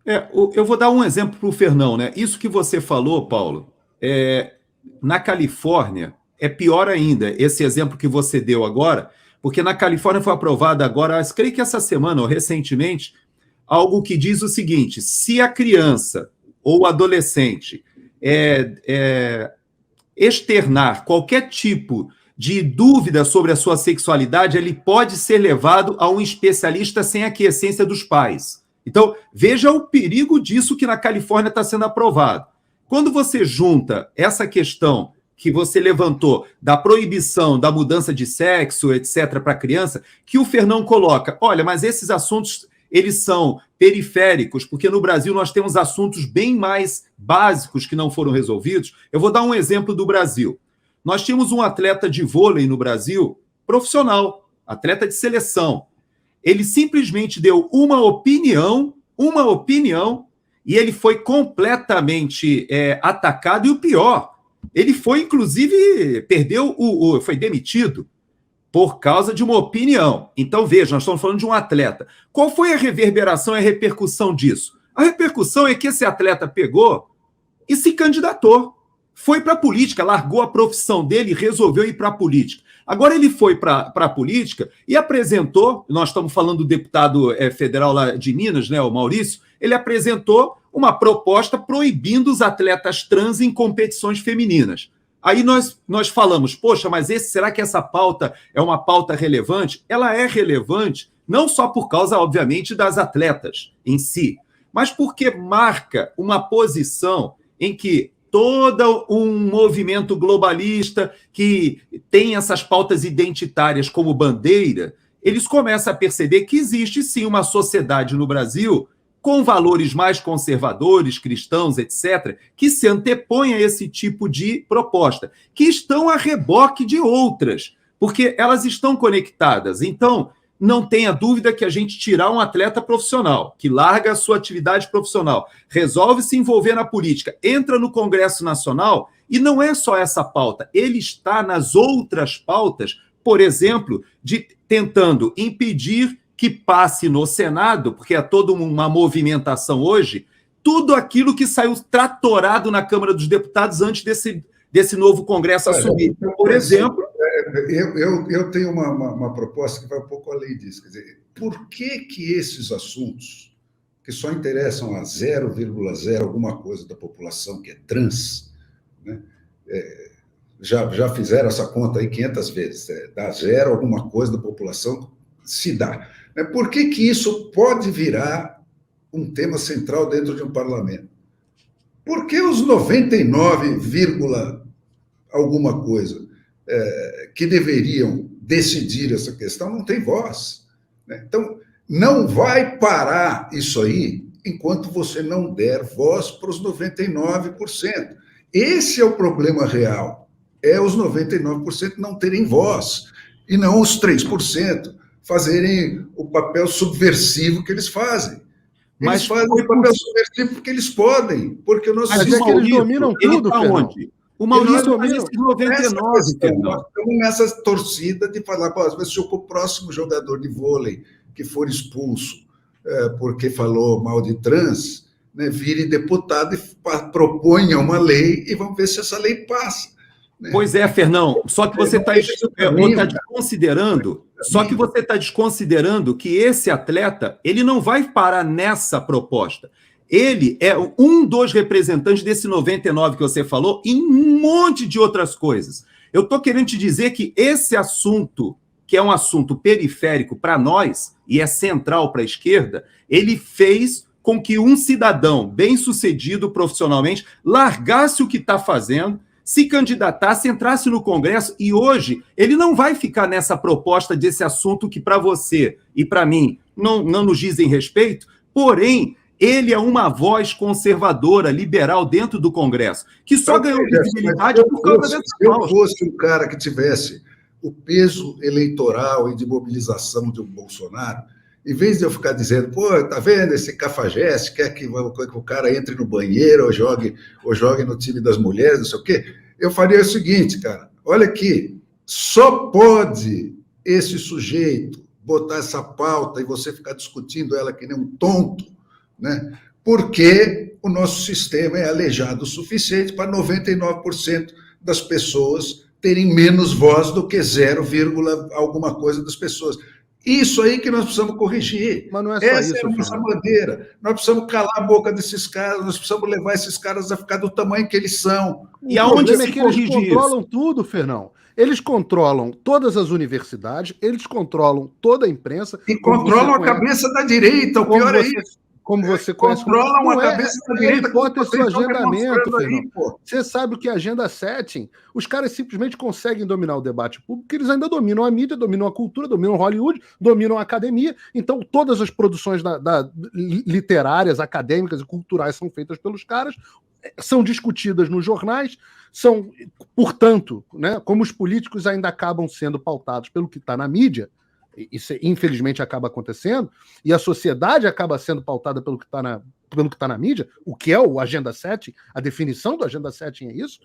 Eu vou dar um exemplo para o Fernão, né? Isso que você falou, Paulo, na Califórnia é pior ainda, esse exemplo que você deu agora, porque na Califórnia foi aprovado agora, creio que essa semana ou recentemente, algo que diz o seguinte: se a criança ou o adolescente externar qualquer tipo de dúvida sobre a sua sexualidade, ele pode ser levado a um especialista sem a aquiescência dos pais. Então, veja o perigo disso que na Califórnia está sendo aprovado. Quando você junta essa questão que você levantou da proibição da mudança de sexo, etc., para a criança, que o Fernão coloca, olha, mas esses assuntos eles são periféricos, porque no Brasil nós temos assuntos bem mais básicos que não foram resolvidos. Eu vou dar um exemplo do Brasil. Nós tínhamos um atleta de vôlei no Brasil, profissional, atleta de seleção. Ele simplesmente deu uma opinião, e ele foi completamente atacado, e o pior, ele foi, inclusive, foi demitido por causa de uma opinião. Então, veja, nós estamos falando de um atleta. Qual foi a reverberação e a repercussão disso? A repercussão é que esse atleta pegou e se candidatou. Foi para a política, largou a profissão dele e resolveu ir para a política. Agora ele foi para a política e apresentou, nós estamos falando do deputado federal lá de Minas, né, o Maurício, ele apresentou uma proposta proibindo os atletas trans em competições femininas. Aí nós falamos, poxa, mas será que essa pauta é uma pauta relevante? Ela é relevante não só por causa, obviamente, das atletas em si, mas porque marca uma posição em que todo um movimento globalista que tem essas pautas identitárias como bandeira, eles começam a perceber que existe sim uma sociedade no Brasil com valores mais conservadores, cristãos, etc., que se antepõe a esse tipo de proposta, que estão a reboque de outras, porque elas estão conectadas. Então, não tenha dúvida que a gente tirar um atleta profissional, que larga a sua atividade profissional, resolve se envolver na política, entra no Congresso Nacional, e não é só essa pauta, ele está nas outras pautas, por exemplo, tentando impedir que passe no Senado, porque é toda uma movimentação hoje, tudo aquilo que saiu tratorado na Câmara dos Deputados antes desse novo Congresso assumir. Por exemplo... Eu tenho uma proposta que vai um pouco além disso. Quer dizer, por que esses assuntos, que só interessam a 0,0 alguma coisa da população que é trans, né, já fizeram essa conta aí 500 vezes, dá 0 alguma coisa da população, se dá. Por que isso pode virar um tema central dentro de um parlamento? Por que os 99, alguma coisa que deveriam decidir essa questão não tem voz? Então, não vai parar isso aí enquanto você não der voz para os 99%. Esse é o problema real, é os 99% não terem voz, e não os 3% fazerem o papel subversivo que eles fazem. Eles fazem o papel subversivo porque eles podem, porque o nosso sistema... Mas é que eles dominam tudo, onde? O Maurício domina esses 99. Nós estamos nessa torcida de falar, se o próximo jogador de vôlei que for expulso porque falou mal de trans, né, vire deputado e proponha uma lei e vamos ver se essa lei passa. Né? Pois é, Fernão, só que você está desconsiderando... Só que você está desconsiderando que esse atleta ele não vai parar nessa proposta. Ele é um dos representantes desse 99 que você falou e um monte de outras coisas. Eu estou querendo te dizer que esse assunto, que é um assunto periférico para nós e é central para a esquerda, ele fez com que um cidadão bem-sucedido profissionalmente largasse o que está fazendo, se candidatasse, entrasse no Congresso, e hoje ele não vai ficar nessa proposta desse assunto que para você e para mim não nos dizem respeito, porém, ele é uma voz conservadora, liberal dentro do Congresso, que só ganhou visibilidade por causa dessa pauta. Se eu fosse um cara que tivesse o peso eleitoral e de mobilização de um Bolsonaro, em vez de eu ficar dizendo, tá vendo, esse cafajeste quer que o cara entre no banheiro ou jogue no time das mulheres, não sei o quê, eu faria o seguinte, cara, olha aqui, só pode esse sujeito botar essa pauta e você ficar discutindo ela que nem um tonto, né? porque o nosso sistema é aleijado o suficiente para 99% das pessoas terem menos voz do que 0, alguma coisa das pessoas. Isso aí que nós precisamos corrigir. Mas não é só Essa isso, é a nossa Fernando. bandeira. Nós precisamos calar a boca desses caras, nós precisamos levar esses caras a ficar do tamanho que eles são. E aonde é que eles controlam tudo, Fernão? Eles controlam todas as universidades, eles controlam toda a imprensa. E controlam a cabeça da direita, o pior é isso. Como você conhece. Controlam a cabeça da direita. Bota esse agendamento, Fernando. Você sabe o que é agenda setting? Os caras simplesmente conseguem dominar o debate público, porque eles ainda dominam a mídia, dominam a cultura, dominam Hollywood, dominam a academia. Então, todas as produções literárias, acadêmicas e culturais são feitas pelos caras, são discutidas nos jornais, são, portanto, né, como os políticos ainda acabam sendo pautados pelo que está na mídia, isso infelizmente acaba acontecendo, e a sociedade acaba sendo pautada pelo que está na mídia, o que é o agenda setting, a definição do agenda setting é isso.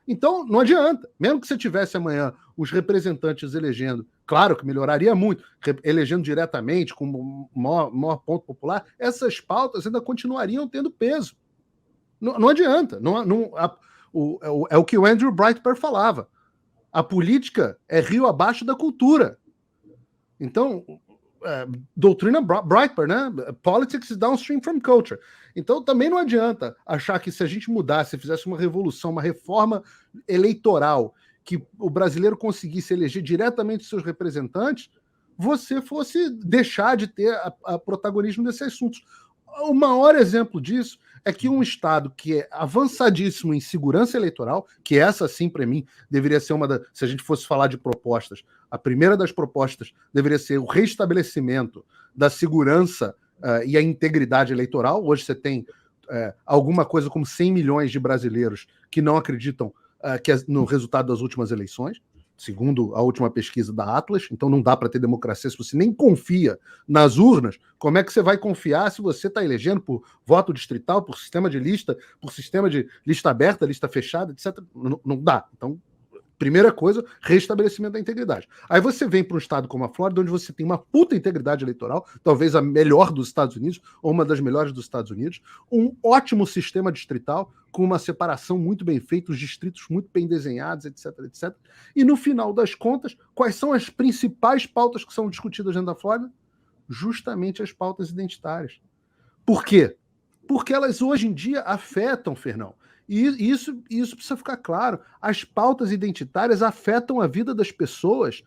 Então, não adianta. Mesmo que você tivesse amanhã os representantes elegendo, claro que melhoraria muito, elegendo diretamente, com o maior ponto popular, essas pautas ainda continuariam tendo peso. Não adianta. É o que o Andrew Breitbart falava. A política é rio abaixo da cultura. Então, doutrina Breitbart, né? Politics is downstream from culture. Então, também não adianta achar que se a gente mudasse, fizesse uma revolução, uma reforma eleitoral, que o brasileiro conseguisse eleger diretamente seus representantes, você fosse deixar de ter a protagonismo desses assuntos. O maior exemplo disso é que um Estado que é avançadíssimo em segurança eleitoral, que essa, sim, para mim, deveria ser se a gente fosse falar de propostas, a primeira das propostas deveria ser o restabelecimento da segurança e a integridade eleitoral. Hoje você tem alguma coisa como 100 milhões de brasileiros que não acreditam no resultado das últimas eleições, segundo a última pesquisa da Atlas. Então não dá para ter democracia se você nem confia nas urnas. Como é que você vai confiar se você está elegendo por voto distrital, por sistema de lista, por sistema de lista aberta, lista fechada, etc. Não dá. Então, primeira coisa, restabelecimento da integridade. Aí você vem para um estado como a Flórida, onde você tem uma puta integridade eleitoral, talvez a melhor dos Estados Unidos, ou uma das melhores dos Estados Unidos, um ótimo sistema distrital, com uma separação muito bem feita, os distritos muito bem desenhados, etc, etc. E no final das contas, quais são as principais pautas que são discutidas dentro da Flórida? Justamente as pautas identitárias. Por quê? Porque elas hoje em dia afetam, Fernão. E isso precisa ficar claro. As pautas identitárias afetam a vida das pessoas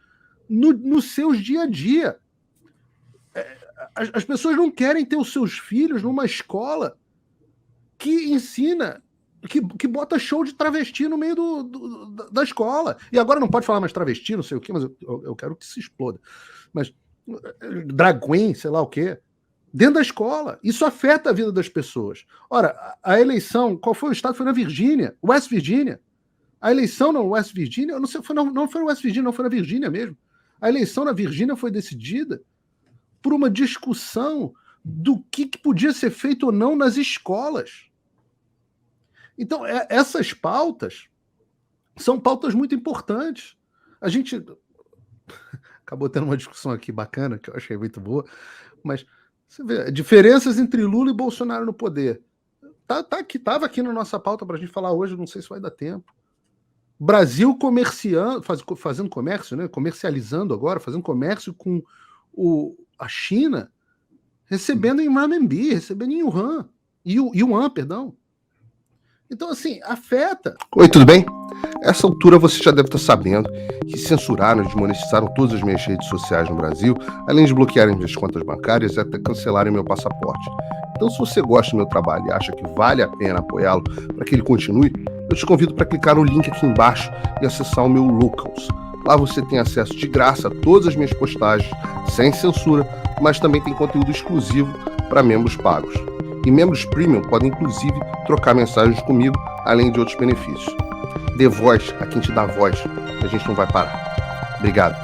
no seus dia a dia. As pessoas não querem ter os seus filhos numa escola que ensina, que bota show de travesti no meio da escola. E agora não pode falar mais travesti, não sei o quê, mas eu quero que se exploda. Mas drag queen, sei lá o quê. Dentro da escola. Isso afeta a vida das pessoas. Ora, a eleição, qual foi o estado? Foi na Virgínia, West Virginia. A eleição na West Virginia, não sei, não foi na West Virginia, não foi na Virgínia mesmo. A eleição na Virgínia foi decidida por uma discussão do que podia ser feito ou não nas escolas. Então, essas pautas são pautas muito importantes. A gente acabou tendo uma discussão aqui bacana, que eu achei muito boa, mas você vê, diferenças entre Lula e Bolsonaro no poder. Estava aqui na nossa pauta para a gente falar hoje, não sei se vai dar tempo. Brasil fazendo comércio, né? Comercializando agora, fazendo comércio com a China, recebendo em renminbi, recebendo em yuan, perdão. Então, assim, afeta. Oi, tudo bem? Essa altura você já deve estar sabendo que censuraram e desmonetizaram todas as minhas redes sociais no Brasil, além de bloquearem minhas contas bancárias e até cancelarem meu passaporte. Então, se você gosta do meu trabalho e acha que vale a pena apoiá-lo para que ele continue, eu te convido para clicar no link aqui embaixo e acessar o meu Locals. Lá você tem acesso de graça a todas as minhas postagens, sem censura, mas também tem conteúdo exclusivo para membros pagos. E membros premium podem, inclusive, trocar mensagens comigo, além de outros benefícios. Dê voz a quem te dá voz, que a gente não vai parar. Obrigado.